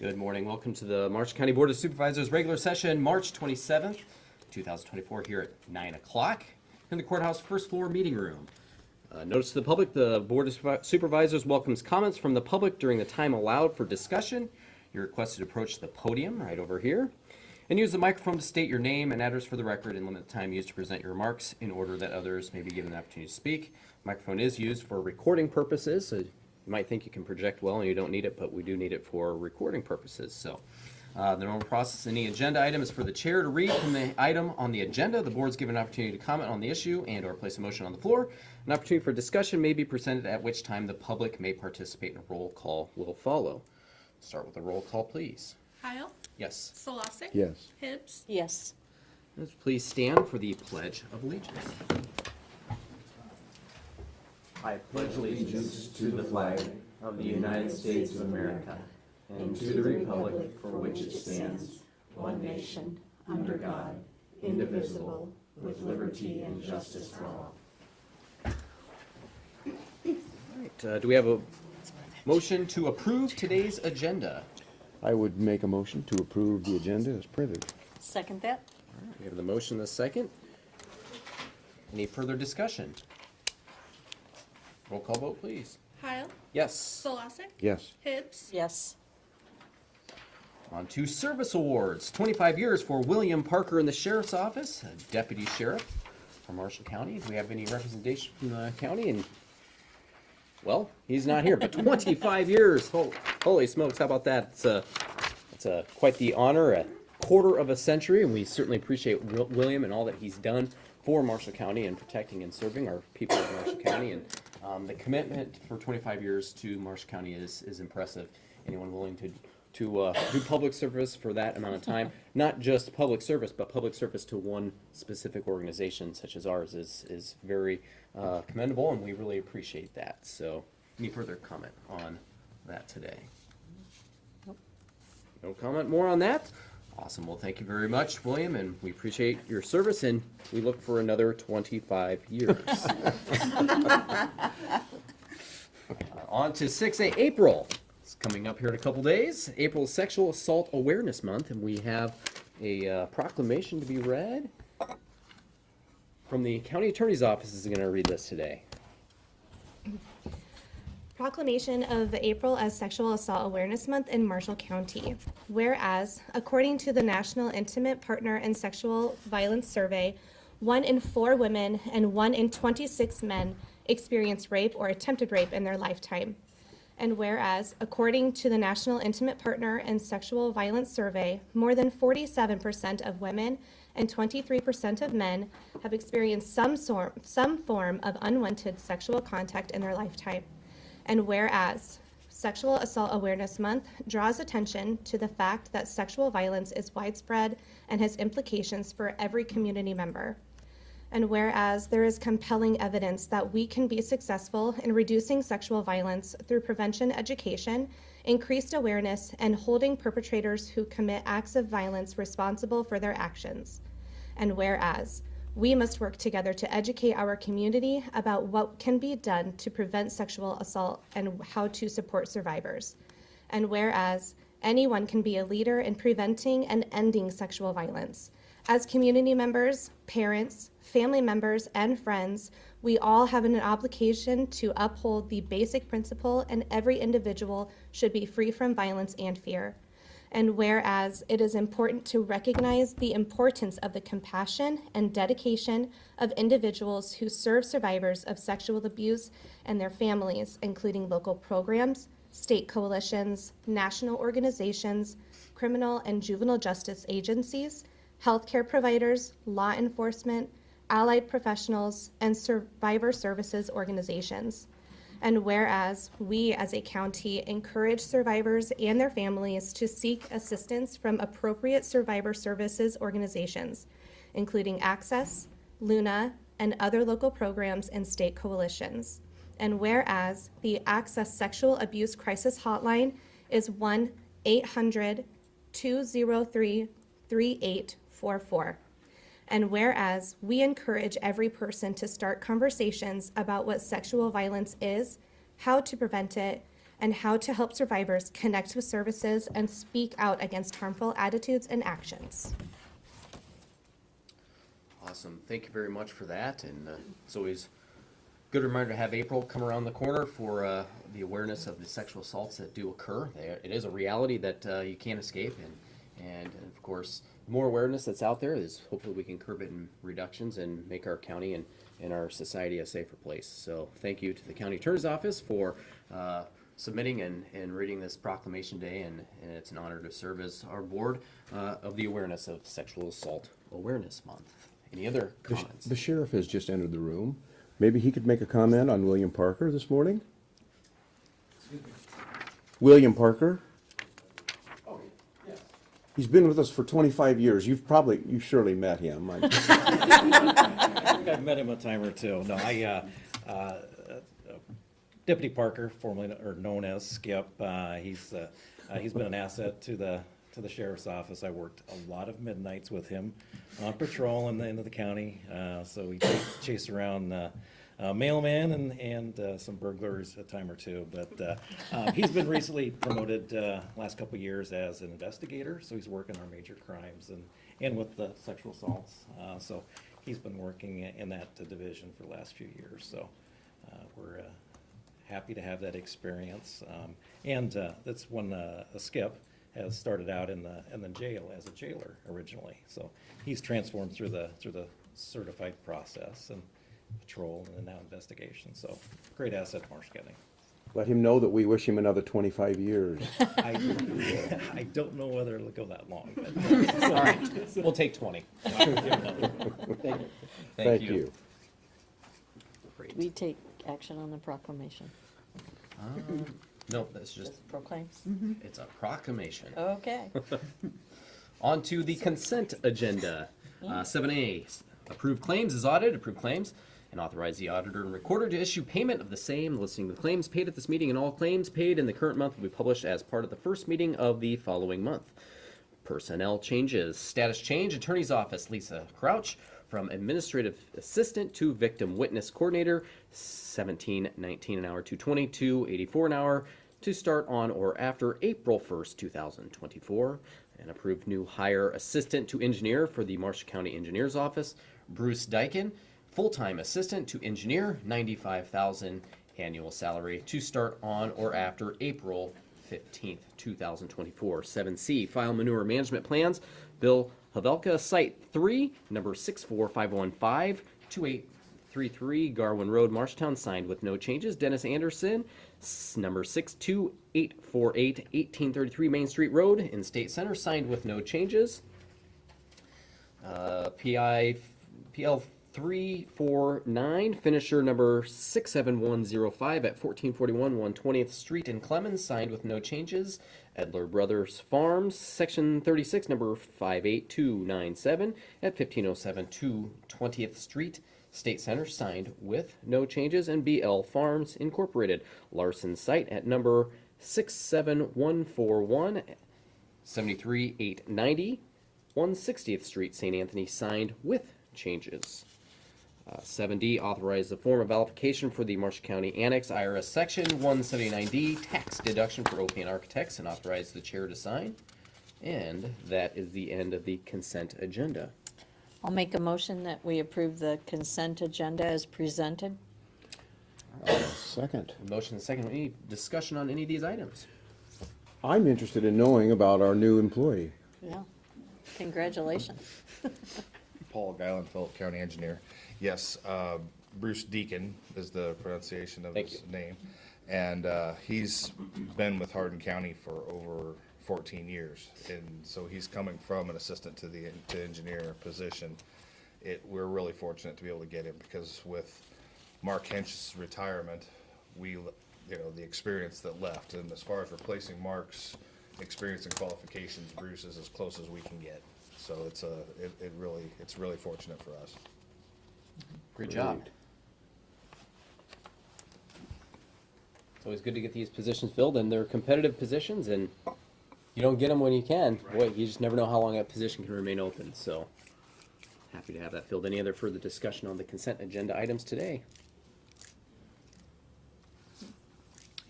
Good morning. Welcome to the Marshall County Board of Supervisors regular session, March 27th, 2024, here at 9 o'clock in the courthouse first floor meeting room. Notice to the public, the Board of Supervisors welcomes comments from the public during the time allowed for discussion. You're requested to approach the podium right over here and use the microphone to state your name and address for the record and limit the time used to present your remarks in order that others may be given the opportunity to speak. Microphone is used for recording purposes, so you might think you can project well and you don't need it, but we do need it for recording purposes. So the normal process, any agenda item is for the chair to read from the item on the agenda. The board's given an opportunity to comment on the issue and or place a motion on the floor. An opportunity for discussion may be presented, at which time the public may participate, and a roll call will follow. Start with a roll call, please. Heil. Yes. Solosik. Yes. Hibbs. Yes. Let's please stand for the Pledge of Allegiance. I pledge allegiance to the flag of the United States of America and to the republic for which it stands, one nation, under God, indivisible, with liberty and justice for all. All right, do we have a motion to approve today's agenda? I would make a motion to approve the agenda as printed. Second that? All right, we have the motion, the second. Any further discussion? Roll call vote, please. Heil. Yes. Solosik. Yes. Hibbs. Yes. On to service awards. 25 years for William Parker in the Sheriff's Office, a Deputy Sheriff from Marshall County. Do we have any representation from the county? And well, he's not here, but 25 years. Holy smokes, how about that? It's quite the honor, a quarter of a century, and we certainly appreciate William and all that he's done for Marshall County and protecting and serving our people of Marshall County. And the commitment for 25 years to Marshall County is impressive. Anyone willing to do public service for that amount of time, not just public service, but public service to one specific organization such as ours is very commendable, and we really appreciate that. So, any further comment on that today? Nope. No comment more on that? Awesome. Well, thank you very much, William, and we appreciate your service, and we look for another 25 years. On to 6A, April. It's coming up here in a couple days. April is Sexual Assault Awareness Month, and we have a proclamation to be read from the County Attorney's Office. Is going to read this today. Proclamation of April as Sexual Assault Awareness Month in Marshall County. Whereas, according to the National Intimate Partner and Sexual Violence Survey, 1 in 4 women and 1 in 26 men experience rape or attempted rape in their lifetime. And whereas, according to the National Intimate Partner and Sexual Violence Survey, more than 47% of women and 23% of men have experienced some form of unwanted sexual contact in their lifetime. And whereas, Sexual Assault Awareness Month draws attention to the fact that sexual violence is widespread and has implications for every community member. And whereas there is compelling evidence that we can be successful in reducing sexual violence through prevention education, increased awareness, and holding perpetrators who commit acts of violence responsible for their actions. And whereas we must work together to educate our community about what can be done to prevent sexual assault and how to support survivors. And whereas anyone can be a leader in preventing and ending sexual violence. As community members, parents, family members, and friends, we all have an obligation to uphold the basic principle, and every individual should be free from violence and fear. And whereas it is important to recognize the importance of the compassion and dedication of individuals who serve survivors of sexual abuse and their families, including local programs, state coalitions, national organizations, criminal and juvenile justice agencies, healthcare providers, law enforcement, allied professionals, and survivor services organizations. And whereas we as a county encourage survivors and their families to seek assistance from appropriate survivor services organizations, including Access, Luna, and other local programs and state coalitions. And whereas the Access Sexual Abuse Crisis Hotline is 1-800-203-3844. And whereas we encourage every person to start conversations about what sexual violence is, how to prevent it, and how to help survivors connect with services and speak out against harmful attitudes and actions. Awesome. Thank you very much for that. And it's always a good reminder to have April come around the corner for the awareness of the sexual assaults that do occur. It is a reality that you can't escape. And of course, the more awareness that's out there is hopefully we can curb it in reductions and make our county and our society a safer place. So thank you to the County Attorney's Office for submitting and reading this proclamation day. And it's an honor to serve as our board of the Awareness of Sexual Assault Awareness Month. Any other comments? The sheriff has just entered the room. Maybe he could make a comment on William Parker this morning? William Parker? Oh, yes. He's been with us for 25 years. You've surely met him. I think I've met him a time or two. No, Deputy Parker, formerly or known as Skip, he's been an asset to the sheriff's office. I worked a lot of midnights with him on patrol in the end of the county. So we chased around mailman and some burglars a time or two. But he's been recently promoted last couple of years as an investigator. So he's working on major crimes and with the sexual assaults. So he's been working in that division for the last few years. So we're happy to have that experience. And that's when Skip has started out in the jail as a jailer originally. So he's transformed through the certified process and patrol and now investigation. So great asset to Marsh County. Let him know that we wish him another 25 years. I don't know whether it'll go that long, but All right, we'll take 20. Thank you. Great. We take action on the proclamation. No, that's just, Just proclaims? it's a proclamation. Okay. On to the consent agenda. 7A, approve claims as audited, approve claims, and authorize the auditor and recorder to issue payment of the same, listing the claims paid at this meeting, and all claims paid in the current month will be published as part of the first meeting of the following month. Personnel changes, status change, Attorney's Office, Lisa Crouch, from Administrative Assistant to Victim Witness Coordinator, $17.19 an hour to $22.84 an hour, to start on or after April 1st, 2024. And approved new hire Assistant to Engineer for the Marshall County Engineers Office, Bruce Dyken, full-time Assistant to Engineer, $95,000 annual salary, to start on or after April 15th, 2024. 7C, File Manure Management Plans, Bill Havelka, Site 3, number 64515, 2833 Garwin Road, Marshtown, signed with no changes. Dennis Anderson, number 62848, 1833 Main Street Road in State Center, signed with no changes. PL 349, finisher number 67105 at 1441 120th Street in Clemens, signed with no changes. Edler Brothers Farms, section 36, number 58297 at 1507 220th Street, State Center, signed with no changes. And BL Farms Incorporated, Larson site at number 67141 73890 160th Street, St. Anthony, signed with changes. 7D, authorize the form of application for the Marshall County Annex IRS Section 179D tax deduction for OPN Architects, and authorize the chair to sign. And that is the end of the consent agenda. I'll make a motion that we approve the consent agenda as presented. Second. Motion and second. Any discussion on any of these items? I'm interested in knowing about our new employee. Yeah. Congratulations. Paul Guyland, Phillip County Engineer. Yes, Bruce Deacon is the pronunciation of Thank his you. name. And he's been with Hardin County for over 14 years. And so he's coming from an assistant to engineer position. We're really fortunate to be able to get him because with Mark Hench's retirement, the experience that left. And as far as replacing Mark's experience and qualifications, Bruce is as close as we can get. So it's really fortunate for us. Great job. It's always good to get these positions filled, and they're competitive positions, and you don't get them when you can. Boy, you just never know how long that position can remain open. So happy to have that filled. Any other further discussion on the consent agenda items today?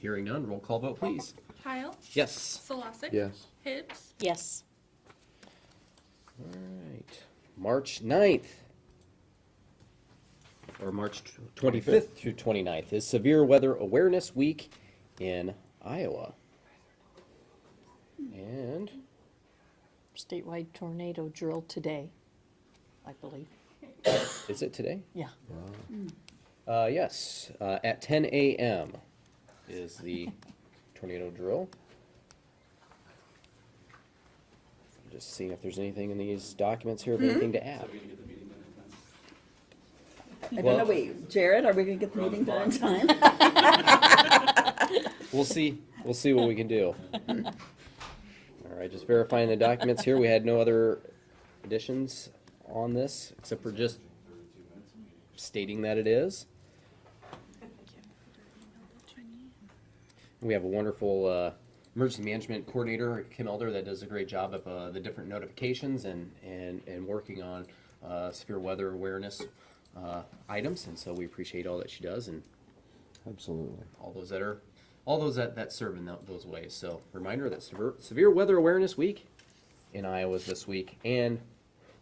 Hearing none, roll call vote, please. Kyle, Yes. Solosik. Yes. Hibbs, Yes. All right. March 9th, or March 25th through 29th is Severe Weather Awareness Week in Iowa. And Statewide tornado drill today, I believe. is it today? Yeah. Yes, at 10 a.m. is the tornado drill. Just seeing if there's anything in these documents here, anything to add. I don't know, wait, Jared, are we gonna get the meeting done in time? We'll see what we can do. All right, just verifying the documents here. We had no other additions on this, except for just stating that it is. We have a wonderful emergency management coordinator, Kim Elder, that does a great job of the different notifications and working on severe weather awareness items, and so we appreciate all that she does and Absolutely. all those that serve in those ways. So reminder that severe weather awareness week in Iowa is this week, and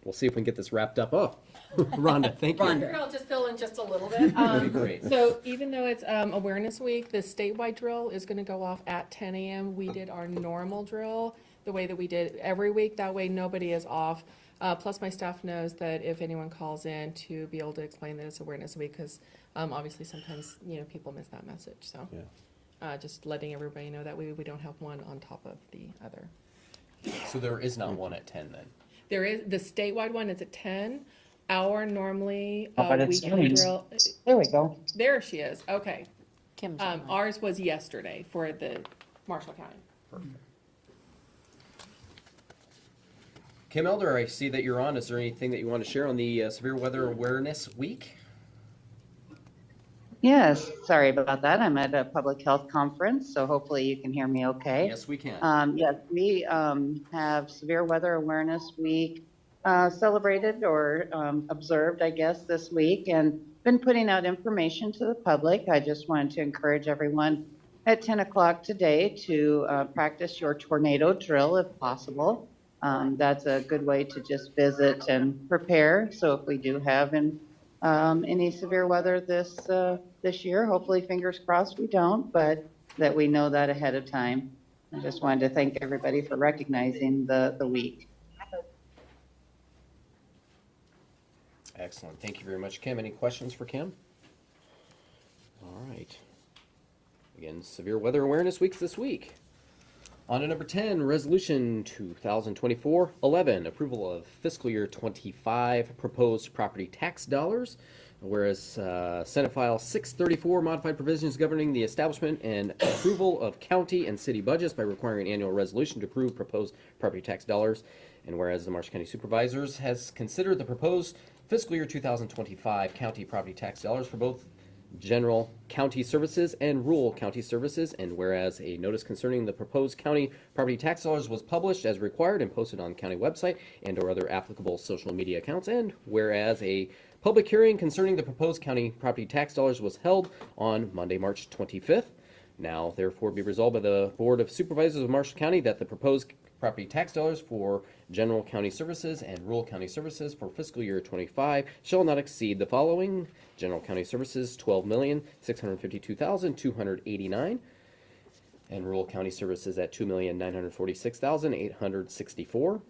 we'll see if we can get this wrapped up. Oh, Rhonda, thank you. Rhonda. I'll just fill in just a little bit. That'd be great. So even though it's Awareness Week, the statewide drill is going to go off at 10 a.m. We did our normal drill the way that we did every week. That way nobody is off. Plus my staff knows that if anyone calls in to be able to explain that it's Awareness Week, because obviously sometimes people miss that message. So just letting everybody know that we don't have one on top of the other. So there is not one at 10 then? There is, the statewide one is at 10. Our normally but it's weekly changed. drill. There we go. There she is. Okay. Kim's on that. Ours was yesterday for the Marshall County. Perfect. Kim Elder, I see that you're on. Is there anything that you want to share on the Severe Weather Awareness Week? Yes, sorry about that. I'm at a public health conference, so hopefully you can hear me okay. Yes, we can. Yes, we have Severe Weather Awareness Week celebrated or observed, I guess, this week, and been putting out information to the public. I just wanted to encourage everyone at 10 o'clock today to practice your tornado drill if possible. That's a good way to just visit and prepare. So if we do have any severe weather this year, hopefully, fingers crossed, we don't, but that we know that ahead of time. I just wanted to thank everybody for recognizing the week. Excellent. Thank you very much, Kim. Any questions for Kim? All right. Again, Severe Weather Awareness Week's this week. On to number 10, Resolution 2024-11, approval of fiscal year 25 proposed property tax dollars. Whereas Senate File 634 modified provisions governing the establishment and approval of county and city budgets by requiring an annual resolution to approve proposed property tax dollars. And whereas the Marshall County Supervisors has considered the proposed fiscal year 2025 county property tax dollars for both general county services and rural county services, and whereas a notice concerning the proposed county property tax dollars was published as required and posted on the county website and or other applicable social media accounts, and whereas a public hearing concerning the proposed county property tax dollars was held on Monday, March 25th. Now, therefore, be resolved by the Board of Supervisors of Marshall County that the proposed property tax dollars for general county services and rural county services for fiscal year 25 shall not exceed the following: general county services $12,652,289, and rural county services at $2,946,864.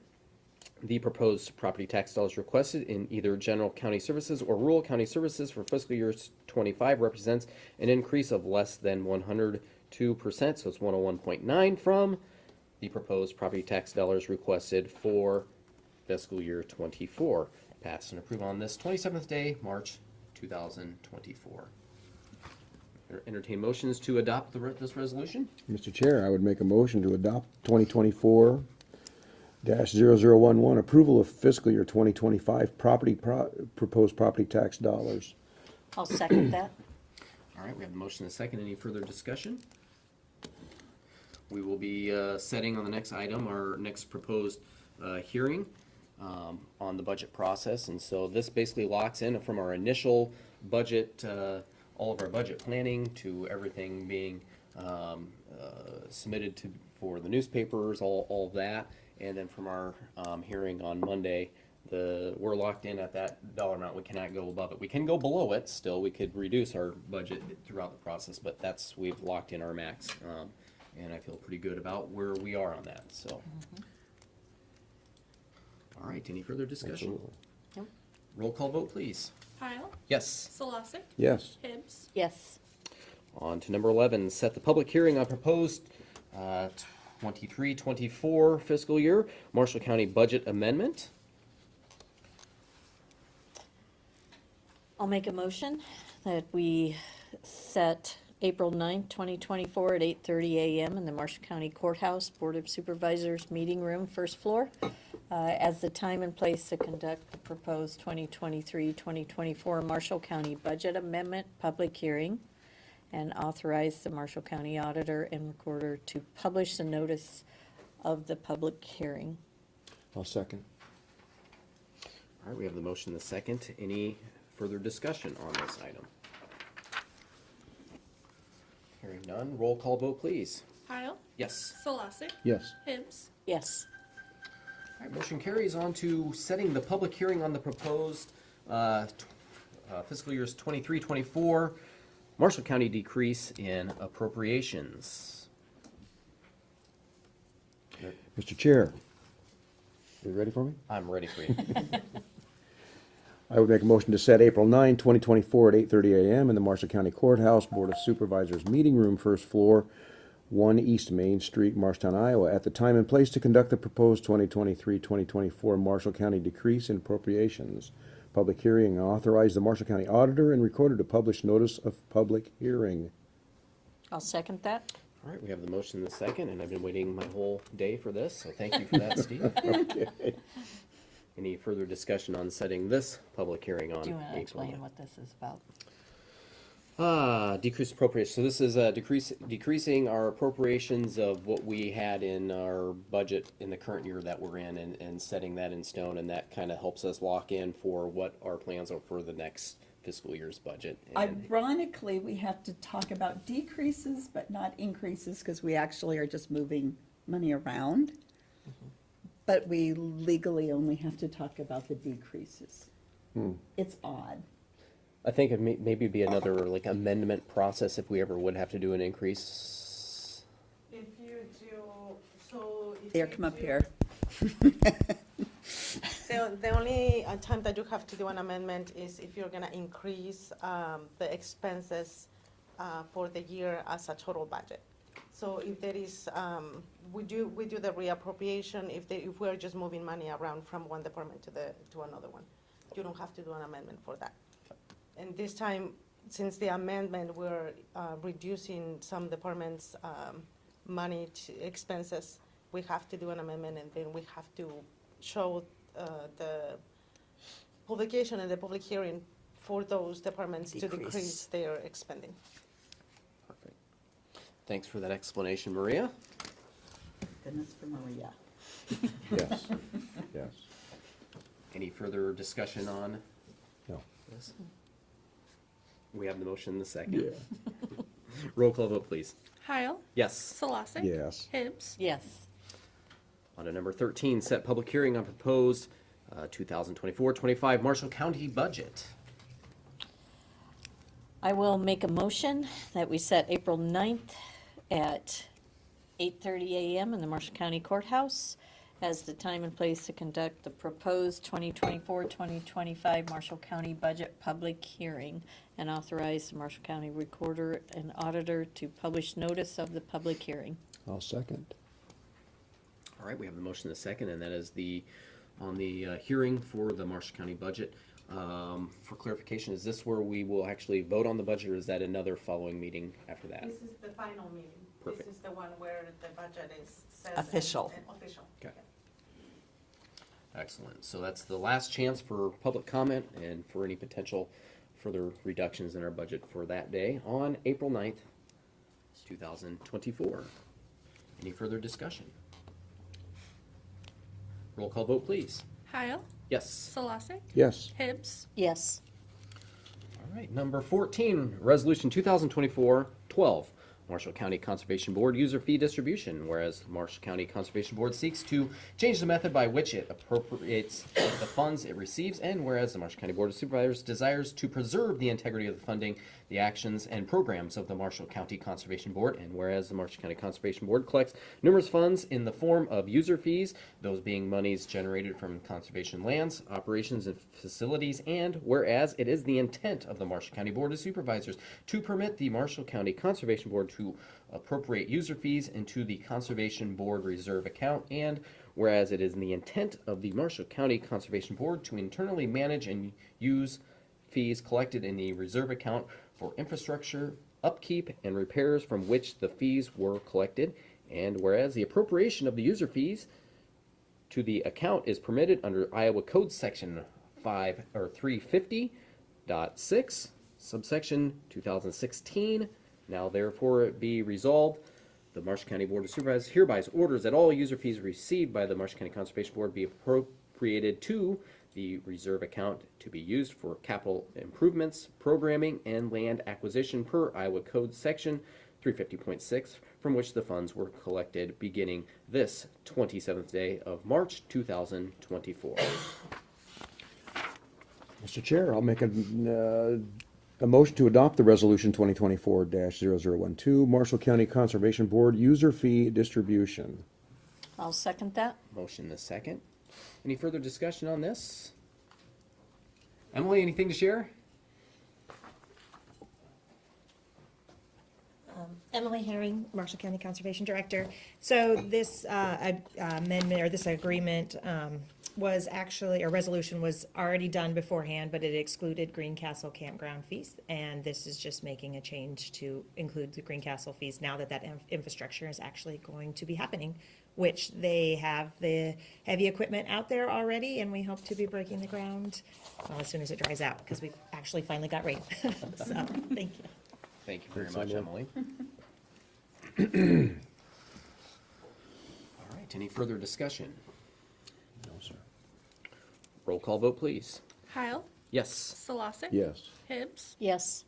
The proposed property tax dollars requested in either general county services or rural county services for fiscal year 25 represents an increase of less than 102%, so it's 101.9 from the proposed property tax dollars requested for fiscal year 24. Passed and approved on this 27th day, March 2024. Entertain motions to adopt this resolution. Mr. Chair, I would make a motion to adopt 2024-0011, approval of fiscal year 2025 proposed property tax dollars. I'll second that. All right, we have the motion and a second. Any further discussion? We will be setting on the next item our next proposed hearing on the budget process. And so this basically locks in from our initial budget, all of our budget planning to everything being submitted for the newspapers, all of that. And then from our hearing on Monday, we're locked in at that dollar amount. We cannot go above it. We can go below it still. We could reduce our budget throughout the process, but we've locked in our max. And I feel pretty good about where we are on that, so. All right, any further discussion? Absolutely. Nope. Roll call vote, please. Pyle, Yes. Solosik, Yes. Hibbs, Yes. On to number 11, set the public hearing on proposed 23-24 fiscal year Marshall County budget amendment. I'll make a motion that we set April 9th, 2024 at 8:30 a.m. in the Marshall County Courthouse Board of Supervisors Meeting Room, first floor, as the time and place to conduct the proposed 2023-2024 Marshall County Budget Amendment public hearing, and authorize the Marshall County Auditor and Recorder to publish the notice of the public hearing. I'll second. All right, we have the motion, the second. Any further discussion on this item? Hearing none, roll call vote, please. Pyle, Yes. Solosik, Yes. Hibbs, Yes. All right, motion carries on to setting the public hearing on the proposed fiscal years 23-24 Marshall County decrease in appropriations. Mr. Chair, you ready for me? I'm ready for you. I would make a motion to set April 9, 2024 at 8:30 a.m. in the Marshall County Courthouse Board of Supervisors Meeting Room, first floor, 1 East Main Street, Marshtown, Iowa, at the time and place to conduct the proposed 2023-2024 Marshall County decrease in appropriations public hearing, and authorize the Marshall County Auditor and Recorder to publish notice of public hearing. I'll second that. All right, we have the motion and the second, and I've been waiting my whole day for this, so thank you for that, Steve. Okay. Any further discussion on setting this public hearing on Do you want to April explain 9th? what this is about? Decreased appropriations. So this is decreasing our appropriations of what we had in our budget in the current year that we're in, and setting that in stone, and that kind of helps us lock in for what our plans are for the next fiscal year's budget. And Ironically, we have to talk about decreases, but not increases, because we actually are just moving money around. But we legally only have to talk about the decreases. It's odd. I think it maybe be another like amendment process if we ever would have to do an increase. if you do, so. if There, you come up do- here. The only time that you have to do an amendment is if you're gonna increase the expenses for the year as a total budget. So if there is, we do the reappropriation if we're just moving money around from one department to another one. You don't have to do an amendment for that. And this time, since the amendment, we're reducing some departments' money to expenses, we have to do an amendment, and then we have to show the publication and the public hearing for those departments to Decrease. decrease their expending. Perfect. Thanks for that explanation, Maria. Goodness for Maria. Yes. Yes. Any further discussion on No. this? We have the motion in the second. Roll call vote, please. Heil, Yes. Solosik. Yes. Hibbs, Yes. On to number 13, set public hearing on proposed 2024-25 Marshall County budget. I will make a motion that we set April 9th at 8:30 a.m. in the Marshall County Courthouse as the time and place to conduct the proposed 2024-2025 Marshall County Budget Public Hearing, and authorize the Marshall County Recorder and Auditor to publish notice of the public hearing. I'll second. All right, we have the motion in the second, and that is on the hearing for the Marshall County budget. For clarification, is this where we will actually vote on the budget, or is that another following meeting after that? This is the final meeting. Perfect. This is the one where the budget is set. Official. and official. Okay. Excellent. So that's the last chance for public comment and for any potential further reductions in our budget for that day on April 9th, 2024. Any further discussion? Roll call vote, please. Heil, Yes. Solosik. Yes. Hibbs, Yes. All right, number 14, Resolution 2024-12, Marshall County Conservation Board user fee distribution, whereas the Marshall County Conservation Board seeks to change the method by which it appropriates the funds it receives, and whereas the Marshall County Board of Supervisors desires to preserve the integrity of the funding, the actions, and programs of the Marshall County Conservation Board, and whereas the Marshall County Conservation Board collects numerous funds in the form of user fees, those being monies generated from conservation lands, operations, and facilities, and whereas it is the intent of the Marshall County Board of Supervisors to permit the Marshall County Conservation Board to appropriate user fees into the Conservation Board Reserve account, and whereas it is the intent of the Marshall County Conservation Board to internally manage and use fees collected in the reserve account for infrastructure, upkeep, and repairs from which the fees were collected, and whereas the appropriation of the user fees to the account is permitted under Iowa Code Section 350.6, subsection 2016. Now therefore it be resolved, the Marshall County Board of Supervisors hereby orders that all user fees received by the Marshall County Conservation Board be appropriated to the reserve account to be used for capital improvements, programming, and land acquisition per Iowa Code Section 350.6, from which the funds were collected beginning this 27th day of March 2024. Mr. Chair, I'll make a motion to adopt the resolution 2024-0012, Marshall County Conservation Board user fee distribution. I'll second that. Motion is second. Any further discussion on this? Emily, anything to share? Emily Herring, Marshall County Conservation Director. So this amendment, or this agreement, was actually, a resolution was already done beforehand, but it excluded Greencastle campground fees. And this is just making a change to include the Greencastle fees now that that infrastructure is actually going to be happening, which they have the heavy equipment out there already, and we hope to be breaking the ground as soon as it dries out, because we actually finally got rain. So, thank you. Thank you very much, Emily. All right, any further discussion? No, sir. Roll call vote, please. Heil, Yes. Solosik. Yes. Hibbs. Yes.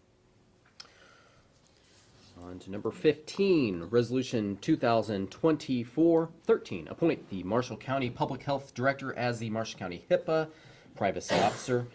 On to number 15, Resolution 2024-13. Appoint the Marshall County Public Health Director as the Marshall County HIPAA Privacy Officer.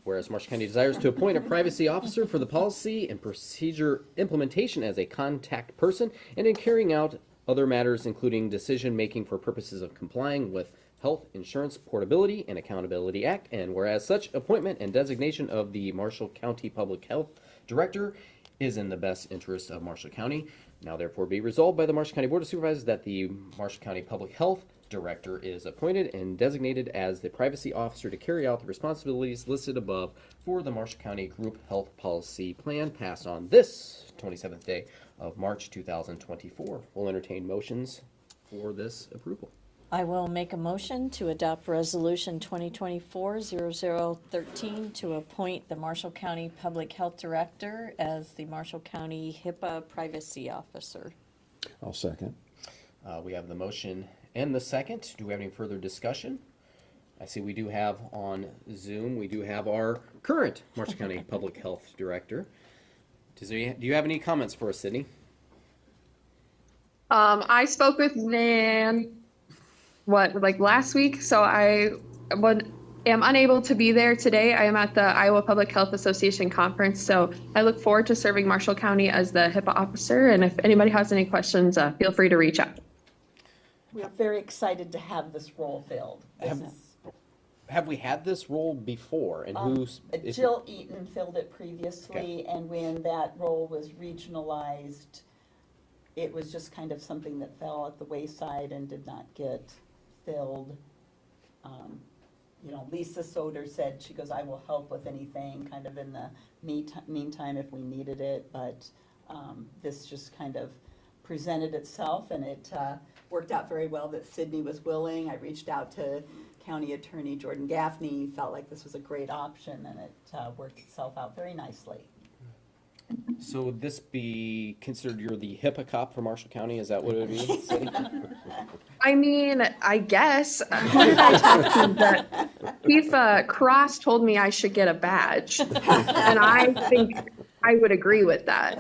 Whereas Marshall County desires to appoint a privacy officer for the policy and procedure implementation as a contact person and in carrying out other matters, including decision-making for purposes of complying with Health Insurance Portability and Accountability Act. And whereas such appointment and designation of the Marshall County Public Health Director is in the best interest of Marshall County. Now therefore be resolved by the Marshall County Board of Supervisors that the Marshall County Public Health Director is appointed and designated as the privacy officer to carry out the responsibilities listed above for the Marshall County Group Health Policy Plan passed on this 27th day of March 2024. We'll entertain motions for this approval. I will make a motion to adopt Resolution 2024-0013 to appoint the Marshall County Public Health Director as the Marshall County HIPAA Privacy Officer. I'll second. We have the motion and the second. Do we have any further discussion? I see we do have on Zoom, we do have our current Marshall County Public Health Director. Do you have any comments for us, Sydney? I spoke with Nan, last week, so I am unable to be there today. I am at the Iowa Public Health Association conference, so I look forward to serving Marshall County as the HIPAA officer, and if anybody has any questions, feel free to reach out. We're very excited to have this role filled. Have we had this role before, and who's? Jill Eaton filled it previously, and when that role was regionalized, it was just kind of something that fell at the wayside and did not get filled. Lisa Soder said, she goes, I will help with anything kind of in the meantime if we needed it, but this just kind of presented itself, and it worked out very well that Sydney was willing. I reached out to County Attorney Jordan Gaffney, felt like this was a great option, and it worked itself out very nicely. So would this be considered you're the HIPAA cop for Marshall County? Is that what it would be? Sydney? I mean, I guess. Who did I talk to? But Chief Cross told me I should get a badge. And I I would agree with that.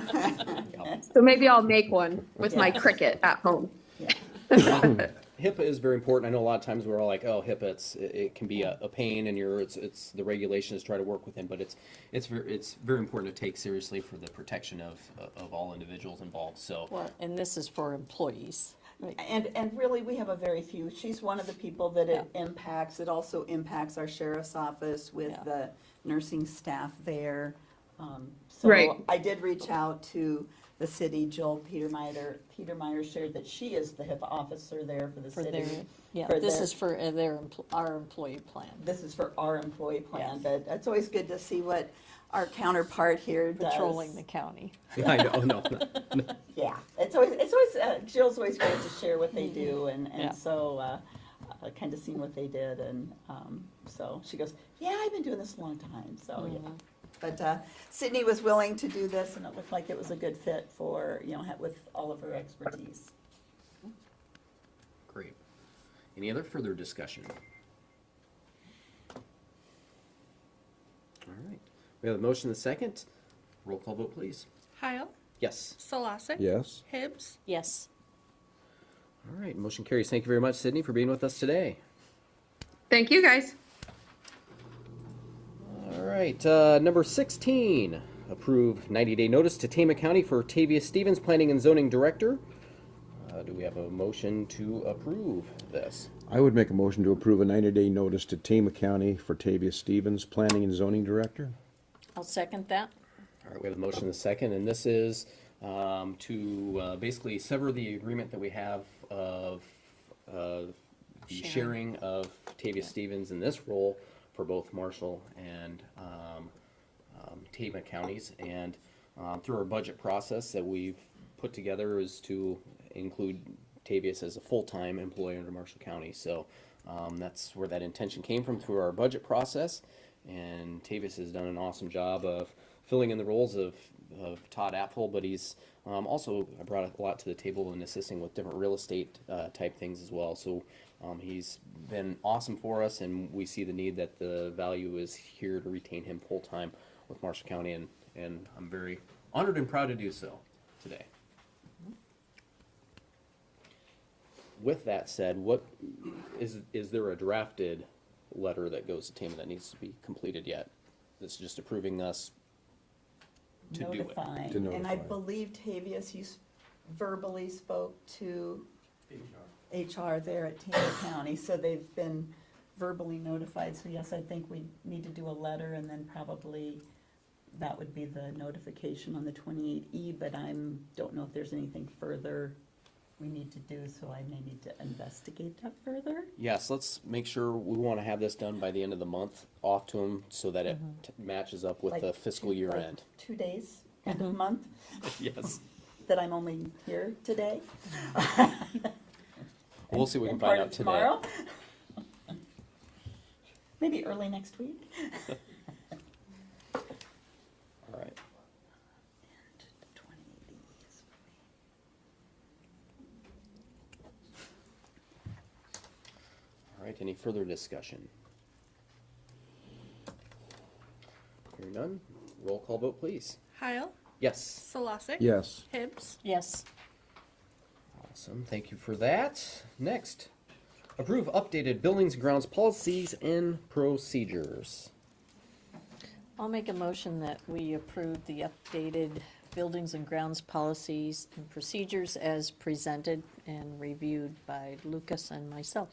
So maybe I'll make one with my Cricut at home. HIPAA is very important. I know a lot of times we're all like, oh, HIPAA, it can be a pain, and it's the regulations try to work within, but it's very important to take seriously for the protection of all individuals involved. So, Well, and this is for employees. Right. And really, we have a very few. She's one of the people that it impacts. It also impacts our sheriff's office with the nursing staff there. So Right. I did reach out to the city. Joel Petermeyer shared that she is the HIPAA officer there for the For city. their, yeah, for this their- is for our employee plan. This is for our employee plan, Yes. but it's always good to see what our counterpart here does. Patrolling the county. I know, no. Yeah, it's always, Jill's always great to share what they do, Yeah. and so, kind of seen what they did, and, so she goes, yeah, I've been doing this a long time, so, yeah. But, Sydney was willing to do this, and it looked like it was a good fit for, with all of her expertise. Great. Any other further discussion? All right. We have a motion and a second. Roll call vote, please. Heil, Yes. Solosik. Yes. Hibbs. Yes. All right. Motion carries. Thank you very much, Sydney, for being with us today. Thank you, guys. All right. Number 16. Approve 90-day notice to Tama County for Tavia Stevens, Planning and Zoning Director. Do we have a motion to approve this? I would make a motion to approve a 90-day notice to Tama County for Tavia Stevens, Planning and Zoning Director. I'll second that. All right, we have a motion and a second, and this is to basically sever the agreement that we have of the sharing of Tavia Stevens in this role for both Marshall and Tama counties. And through our budget process that we've put together is to include Tavius as a full-time employee under Marshall County. So that's where that intention came from through our budget process. And Tavius has done an awesome job of filling in the roles of Todd Apfel, but he's also brought a lot to the table in assisting with different real estate type things as well. So he's been awesome for us, and we see the need that the value is here to retain him full-time with Marshall County, and I'm very honored and proud to do so today. With that said, what is there a drafted letter that goes to Tama that needs to be completed yet? That's just approving us to do it. Notifying. To And I notify. believe Tavius, you verbally spoke to HR there at Tama County, so they've been verbally notified. So yes, I think we need to do a letter, and then probably that would be the notification on the 28E, but don't know if there's anything further we need to do, so I may need to investigate that further. Yes, let's make sure we want to have this done by the end of the month off to them so that it matches up with Like the fiscal year like end. 2 days, end of month, Yes. that I'm only here today. We'll see what we can And find part out of today. tomorrow. Maybe early next week. All right. All right, any further discussion? Hearing none, roll call vote, please. Heil, Yes. Solosik. Yes. Hibbs. Yes. Awesome, thank you for that. Next, approve updated buildings and grounds policies and procedures. I'll make a motion that we approve the updated buildings and grounds policies and procedures as presented and reviewed by Lucas and myself.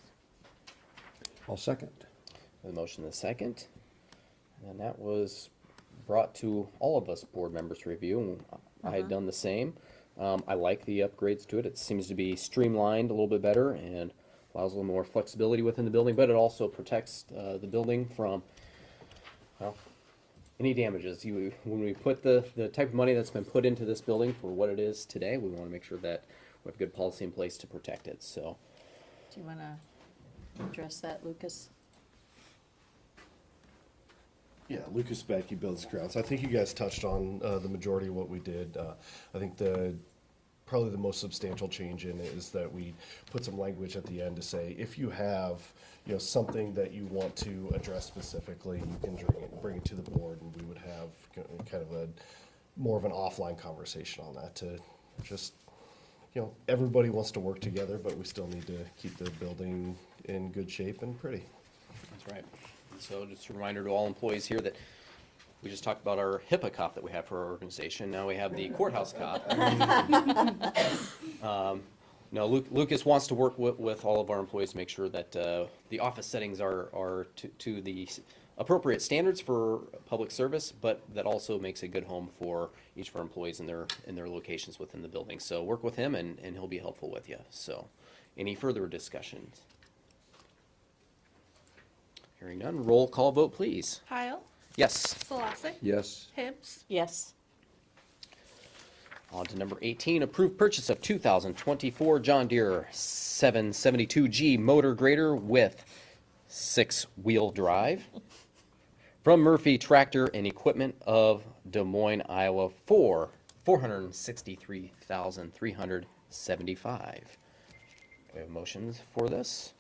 I'll second. The motion is second, and that was brought to all of us board members to review, and I had done the same. I like the upgrades to it. It seems to be streamlined a little bit better and allows a little more flexibility within the building, but it also protects the building from, well, any damages. When we put the type of money that's been put into this building for what it is today, we want to make sure that we have good policy in place to protect it. So, Do you want to address that, Lucas? Yeah, Lucas Becky, Builds Grounds. I think you guys touched on the majority of what we did. I think probably the most substantial change in it is that we put some language at the end to say, if you have, something that you want to address specifically, you can bring it to the board, and we would have kind of more of an offline conversation on that to just, everybody wants to work together, but we still need to keep the building in good shape and pretty. That's right. And so just a reminder to all employees here that we just talked about our HIPAA cop that we have for our organization. Now we have the courthouse cop. No, Lucas wants to work with all of our employees to make sure that the office settings are to the appropriate standards for public service, but that also makes a good home for each of our employees in their locations within the building. So work with him and he'll be helpful with you. So any further discussions? Hearing none, roll call vote, please. Heil, Yes. Solosik, Yes. Hibbs, Yes. On to number 18, approved purchase of 2024 John Deere 772G motor grader with 6-wheel drive from Murphy Tractor and Equipment of Des Moines, Iowa for $463,375. We have motions for this.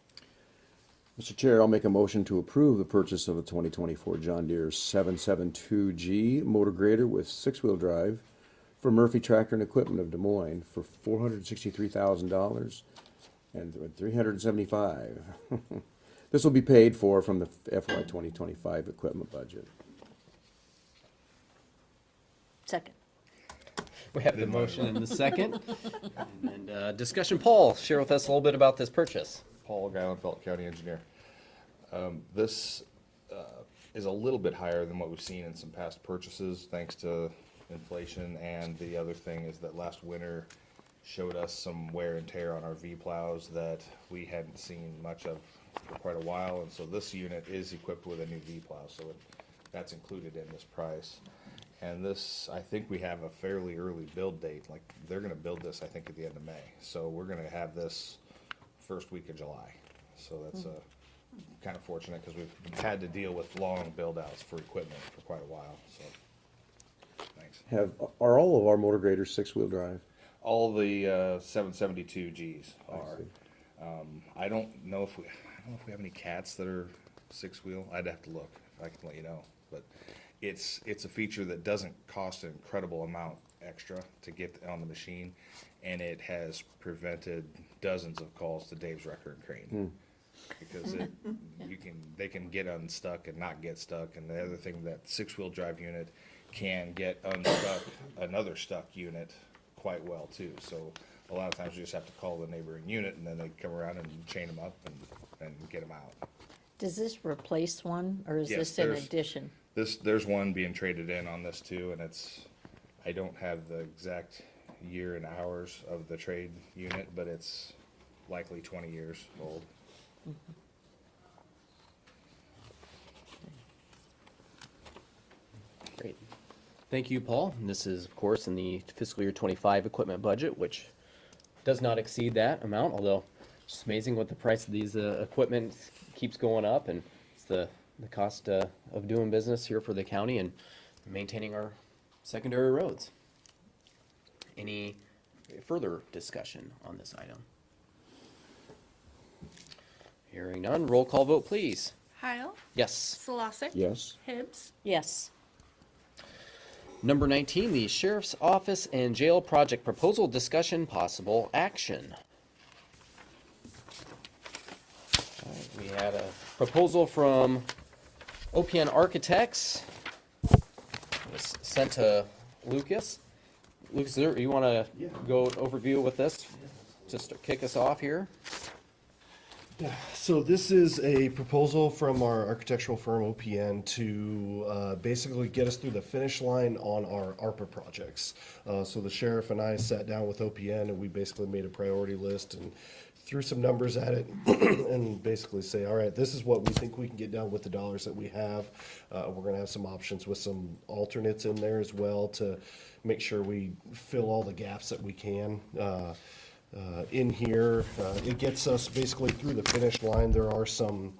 Mr. Chair, I'll make a motion to approve the purchase of a 2024 John Deere 772G motor grader with 6-wheel drive for Murphy Tractor and Equipment of Des Moines for $463,000 and $375. This will be paid for from the FY 2025 equipment budget. Second. We have the motion and the second. And discussion. Paul, share with us a little bit about this purchase. Paul Geilenfeld, County Engineer. This is a little bit higher than what we've seen in some past purchases, thanks to inflation, and the other thing is that last winter showed us some wear and tear on our V-plows that we hadn't seen much of for quite a while, and so this unit is equipped with a new V-plow, so that's included in this price. And this, I think we have a fairly early build date, like they're gonna build this, I think, at the end of May, so we're gonna have this first week of July. So that's kind of fortunate because we've had to deal with long build outs for equipment for quite a while, so thanks. Are all of our motor graders 6-wheel drive? All the 772Gs are. I don't know if we have any cats that are 6-wheel. I'd have to look. I can let you know. But it's a feature that doesn't cost an incredible amount extra to get on the machine, and it has prevented dozens of calls to Dave's Wrecker and Crane. Because they can get unstuck and not get stuck, and the other thing, that 6-wheel drive unit can get unstuck another stuck unit quite well too. So a lot of times you just have to call the neighboring unit, and then they come around and chain them up and get them out. Does this replace one, or is Yes, this in there's- addition? There's one being traded in on this too, and I don't have the exact year and hours of the trade unit, but it's likely 20 years old. Great. Thank you, Paul. And this is, of course, in the fiscal year 25 equipment budget, which does not exceed that amount, although it's just amazing what the price of these equipment keeps going up, and it's the cost of doing business here for the county and maintaining our secondary roads. Any further discussion on this item? Hearing none, roll call vote, please. Heil, Yes. Solosik, Yes. Hibbs, Yes. Number 19, the Sheriff's Office and Jail Project Proposal Discussion Possible Action. All right, we had a proposal from OPN Architects. It was sent to Lucas. Lucas, you want to go overview with this? Just to kick us off here. So this is a proposal from our architectural firm OPN to basically get us through the finish line on our ARPA projects. So the sheriff and I sat down with OPN and we basically made a priority list and threw some numbers at it and basically say, all right, this is what we think we can get done with the dollars that we have. We're gonna have some options with some alternates in there as well to make sure we fill all the gaps that we can. In here, it gets us basically through the finish line. There are some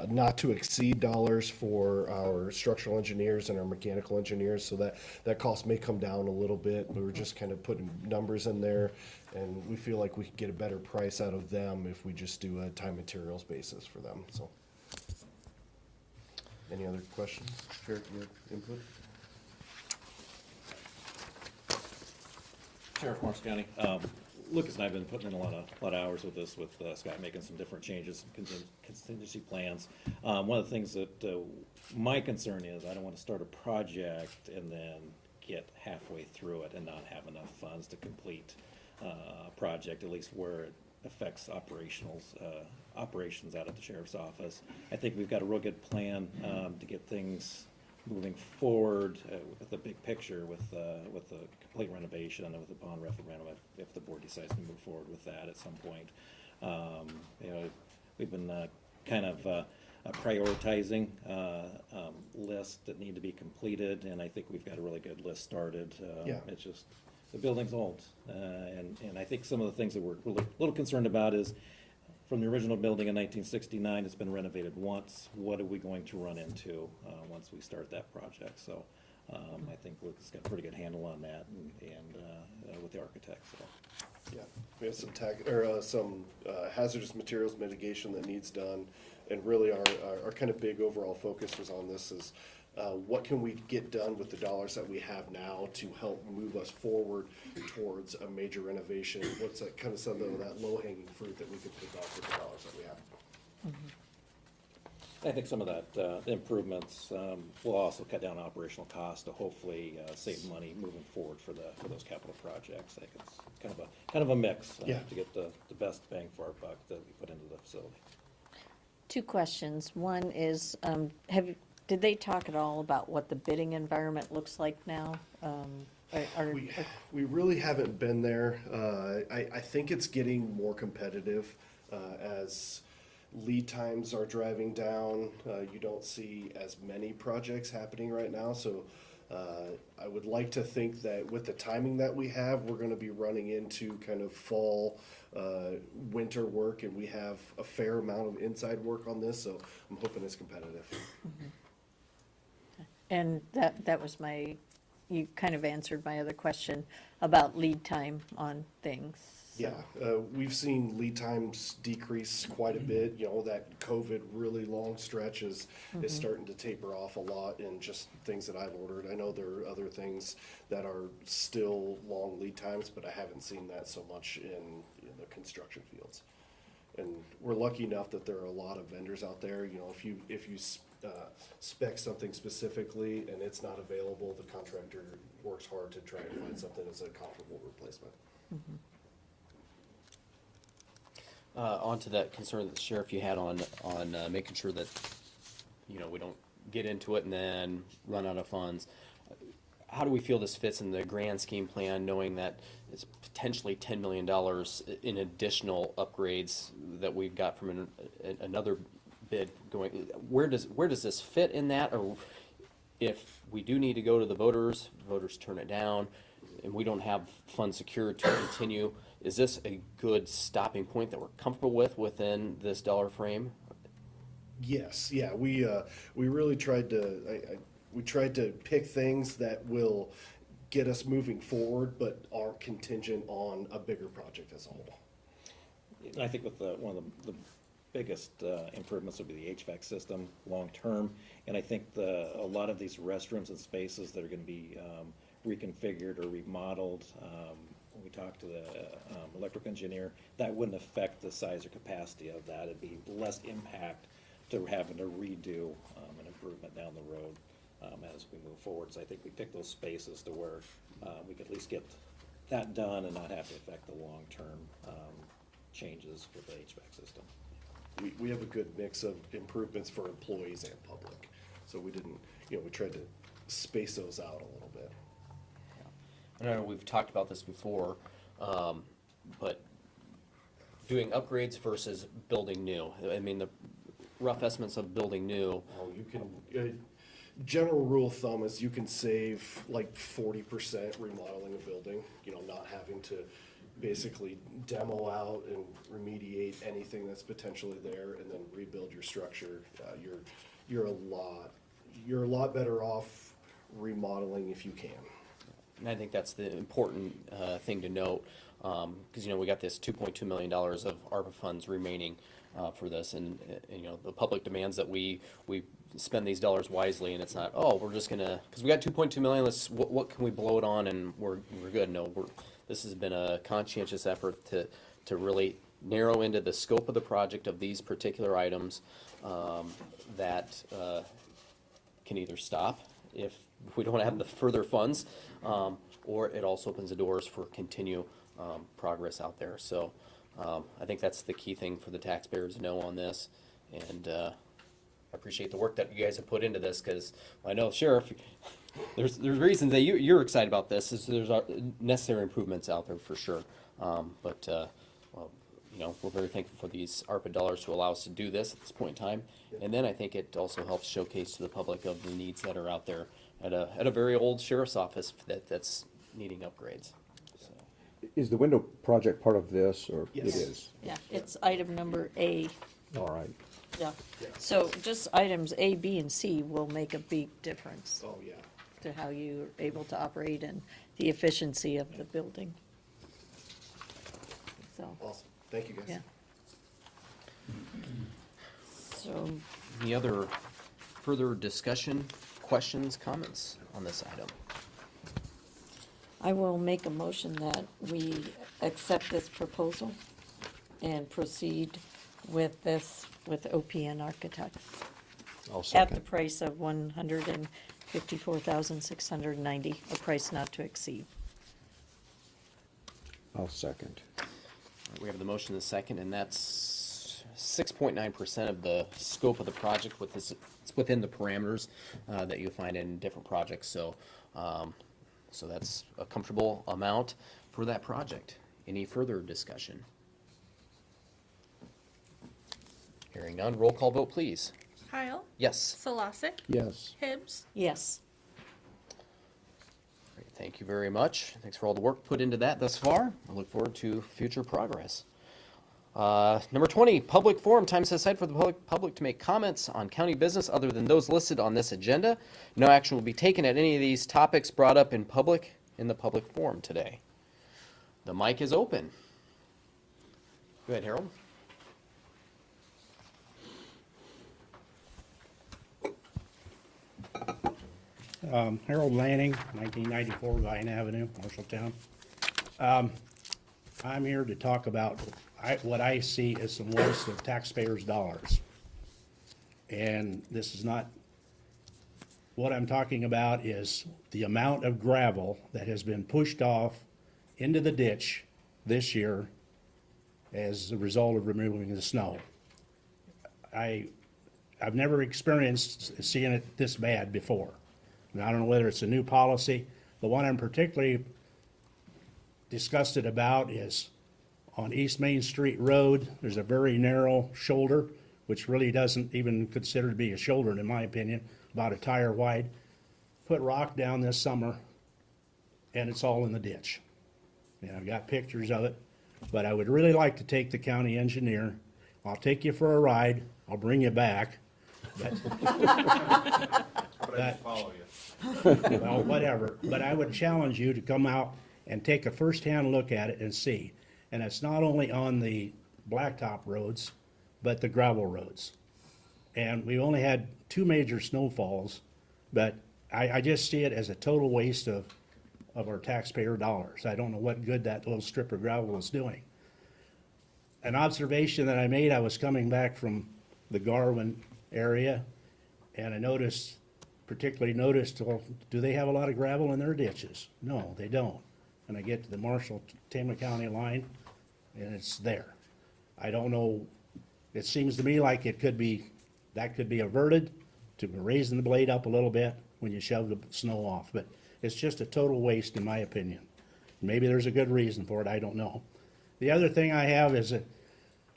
not to exceed dollars for our structural engineers and our mechanical engineers, so that cost may come down a little bit. We were just kind of putting numbers in there, and we feel like we could get a better price out of them if we just do a time materials basis for them. So, any other questions? Share your input. Sheriff Marks County. Lucas and I have been putting in a lot of hours with this, with Scott making some different changes, some contingency plans. One of the things that my concern is, I don't want to start a project and then get halfway through it and not have enough funds to complete a project, at least where it affects operations out at the sheriff's office. I think we've got a real good plan to get things moving forward with the big picture, with the complete renovation and with the bond referendum, if the board decides to move forward with that at some point. You know, we've been kind of prioritizing lists that need to be completed, and I think we've got a really good list started. Yeah. It's just, the building's old, and I think some of the things that we're really a little concerned about is, from the original building in 1969, it's been renovated once. What are we going to run into once we start that project? So I think Lucas got a pretty good handle on that, and with the architect. So. Yeah, we have some hazardous materials mitigation that needs done, and really our kind of big overall focus was on this is what can we get done with the dollars that we have now to help move us forward towards a major renovation? What's that kind of some of that low-hanging fruit that we could pick off with the dollars that we have? I think some of that improvements will also cut down operational costs to hopefully save money moving forward for those capital projects. I think it's kind of a mix Yeah. to get the best bang for our buck that we put into the facility. Two questions. One is, did they talk at all about what the bidding environment looks like now? We really haven't been there. I think it's getting more competitive as lead times are driving down. You don't see as many projects happening right now, so I would like to think that with the timing that we have, we're going to be running into kind of fall, winter work, and we have a fair amount of inside work on this, so I'm hoping it's competitive. And that was you kind of answered my other question about lead time on things. Yeah, we've seen lead times decrease quite a bit. You know, that COVID really long stretch is starting to taper off a lot in just things that I've ordered. I know there are other things that are still long lead times, but I haven't seen that so much in the construction fields. And we're lucky enough that there are a lot of vendors out there. You know, if you spec something specifically and it's not available, the contractor works hard to try and find something that's a comparable replacement. On to that concern that the sheriff you had on making sure that, you know, we don't get into it and then run out of funds. How do we feel this fits in the grand scheme plan, knowing that it's potentially $10 million in additional upgrades that we've got from another bid going? Where does this fit in that? Or if we do need to go to the voters turn it down, and we don't have funds secured to continue, is this a good stopping point that we're comfortable with within this dollar frame? Yes, yeah, we really tried to, we tried to pick things that will get us moving forward, but aren't contingent on a bigger project as a whole. I think with one of the biggest improvements would be the HVAC system long-term, and I think a lot of these restrooms and spaces that are gonna be reconfigured or remodeled, when we talked to the electrical engineer, that wouldn't affect the size or capacity of that. It'd be less impact to having to redo an improvement down the road as we move forward. So I think we picked those spaces to where we could at least get that done and not have to affect the long-term changes with the HVAC system. We have a good mix of improvements for employees and public, so we didn't, we tried to space those out a little bit. I know we've talked about this before, but doing upgrades versus building new. I mean, the rough estimates of building new. Oh, you can, general rule of thumb is you can save like 40% remodeling a building, not having to basically demo out and remediate anything that's potentially there and then rebuild your structure. You're a lot better off remodeling if you can. And I think that's the important thing to note, because, we got this $2.2 million of ARPA funds remaining for this, and, the public demands that we spend these dollars wisely, and it's not, oh, we're just gonna, because we got $2.2 million, what can we blow it on and we're good? No, this has been a conscientious effort to really narrow into the scope of the project of these particular items that can either stop if we don't have the further funds, or it also opens the doors for continued progress out there. So I think that's the key thing for the taxpayers to know on this. And I appreciate the work that you guys have put into this, because I know, Sheriff, there's reasons that you're excited about this. There's necessary improvements out there for sure. We're very thankful for these ARPA dollars to allow us to do this at this point in time. And then I think it also helps showcase to the public of the needs that are out there at a very old sheriff's office that's needing upgrades. So. Is the window project part of this, or it is? Yeah, it's item number A. All right. Yeah. So just items A, B, and C will make a big difference Oh, yeah. to how you're able to operate and the efficiency of the building. So, Awesome. Thank you, guys. yeah. So, Any other further discussion, questions, comments on this item? I will make a motion that we accept this proposal and proceed with this with OPN Architects I'll at second. the price of $154,690, a price not to exceed. I'll second. We have the motion in the second, and that's 6.9% of the scope of the project. It's within the parameters that you'll find in different projects. So, so that's a comfortable amount for that project. Any further discussion? Hearing none, roll call vote, please. Kyle? Yes. Solosik? Yes. Hibbs? Yes. Great, thank you very much. Thanks for all the work put into that thus far. I look forward to future progress. Number 20, public forum, time set aside for the public to make comments on county business other than those listed on this agenda. No action will be taken at any of these topics brought up in the public forum today. The mic is open. Go ahead, Harold. Harold Lanning, 1994 Vine Avenue, Marshalltown. I'm here to talk about what I see as some waste of taxpayers' dollars. And this is not, what I'm talking about is the amount of gravel that has been pushed off into the ditch this year as a result of removing the snow. I've never experienced seeing it this bad before. And I don't know whether it's a new policy. The one I'm particularly disgusted about is on East Main Street Road. There's a very narrow shoulder, which really doesn't even consider to be a shoulder in my opinion, about a tire wide. Put rock down this summer and it's all in the ditch. And I've got pictures of it, but I would really like to take the county engineer. I'll take you for a ride. I'll bring you back. But I follow you. well, whatever, but I would challenge you to come out and take a first-hand look at it and see. And it's not only on the blacktop roads, but the gravel roads. And we only had 2 major snowfalls, but I just see it as a total waste of our taxpayer dollars. I don't know what good that little strip of gravel is doing. An observation that I made, I was coming back from the Garwin area, and I particularly noticed, well, do they have a lot of gravel in their ditches? No, they don't. And I get to the Marshall-Tama County line, and it's there. I don't know, it seems to me like that could be averted to raising the blade up a little bit when you shove the snow off, but it's just a total waste in my opinion. Maybe there's a good reason for it, I don't know. The other thing I have is that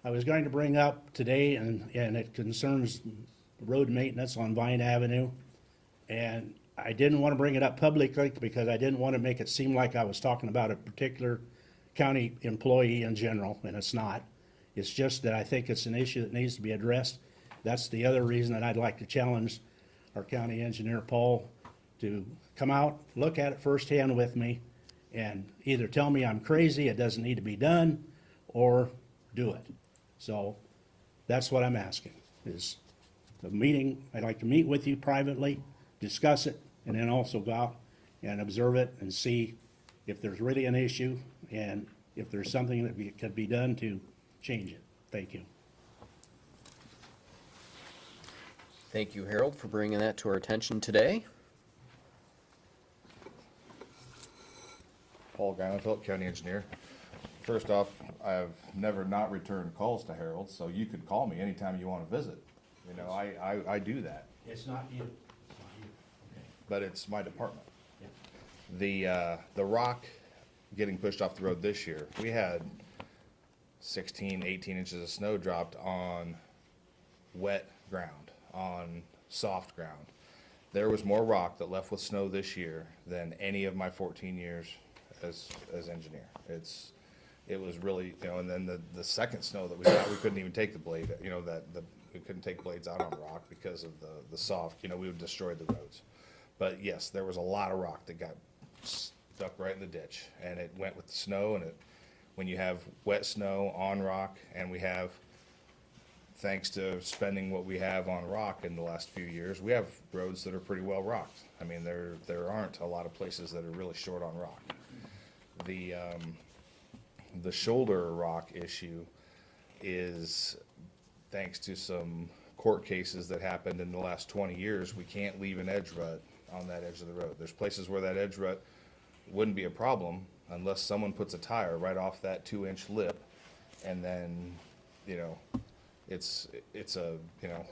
I was going to bring up today, and it concerns road maintenance on Vine Avenue. And I didn't want to bring it up publicly because I didn't want to make it seem like I was talking about a particular county employee in general, and it's not. It's just that I think it's an issue that needs to be addressed. That's the other reason that I'd like to challenge our county engineer, Paul, to come out, look at it firsthand with me, and either tell me I'm crazy, it doesn't need to be done, or do it. So that's what I'm asking, is the meeting, I'd like to meet with you privately, discuss it, and then also go out and observe it and see if there's really an issue and if there's something that could be done to change it. Thank you. Thank you, Harold, for bringing that to our attention today. Paul Granville, County Engineer. First off, I've never not returned calls to Harold, so you could call me anytime you want to visit. You know, I do that, It's not you. but it's my department. The rock getting pushed off the road this year, we had 16, 18 inches of snow dropped on wet ground, on soft ground. There was more rock that left with snow this year than any of my 14 years as engineer. It was really, you know, and then the second snow that we got, we couldn't even take the blade, you know, we couldn't take blades out on rock because of the soft, you know, we would destroy the roads. But yes, there was a lot of rock that got stuck right in the ditch, and it went with the snow, and when you have wet snow on rock, and we have, thanks to spending what we have on rock in the last few years, we have roads that are pretty well rocked. I mean, there aren't a lot of places that are really short on rock. The shoulder rock issue is thanks to some court cases that happened in the last 20 years. We can't leave an edge rut on that edge of the road. There's places where that edge rut wouldn't be a problem unless someone puts a tire right off that 2-inch lip, and then, you know, it's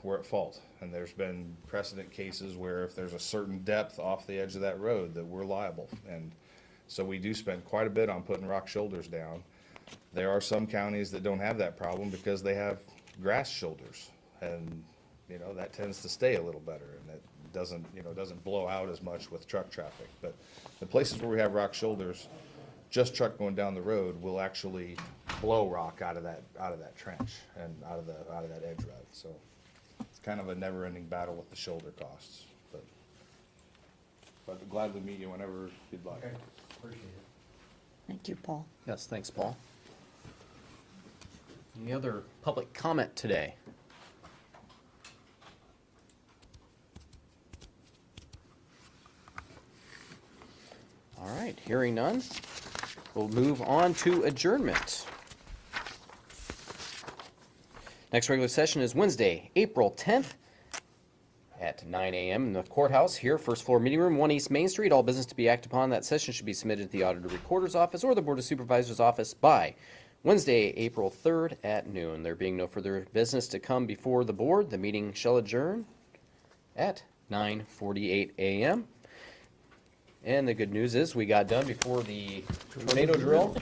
we're at fault. And there's been precedent cases where if there's a certain depth off the edge of that road that we're liable. And so we do spend quite a bit on putting rock shoulders down. There are some counties that don't have that problem because they have grass shoulders, and, you know, that tends to stay a little better, and it doesn't blow out as much with truck traffic. But the places where we have rock shoulders, just truck going down the road will actually blow rock out of that trench and out of that edge rut. So it's kind of a never-ending battle with the shoulder costs. But gladly meet you whenever you'd like. Okay, appreciate it. Thank you, Paul. Yes, thanks, Paul. Any other public comment today? All right, hearing none, we'll move on to adjournment. Next regular session is Wednesday, April 10th at 9 a.m. in the courthouse here, first floor meeting room, 1 East Main Street. All business to be acted upon that session should be submitted to the Auditor Recorder's Office or the Board of Supervisors Office by Wednesday, April 3rd at noon. There being no further business to come before the board, the meeting shall adjourn at 9:48 a.m. And the good news is we got done before the tornado drill.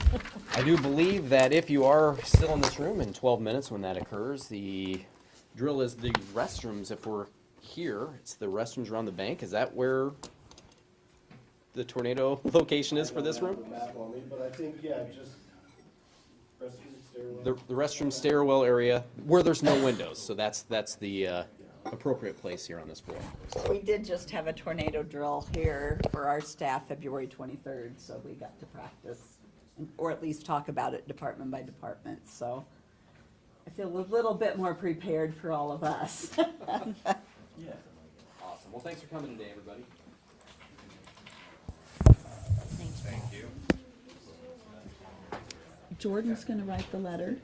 I do believe that if you are still in this room in 12 minutes when that occurs, the drill is the restrooms. If we're here, it's the restrooms around the bank. Is that where the tornado location is for this room? But I think, yeah, just restroom stairwell. The restroom stairwell area where there's no windows. So that's the appropriate place here on this floor. We did just have a tornado drill here for our staff February 23rd, so we got to practice, or at least talk about it department by department. So I feel a little bit more prepared for all of us. Yeah. Awesome. Well, thanks for coming today, everybody. Thanks, Paul. Jordan's going to write the letter.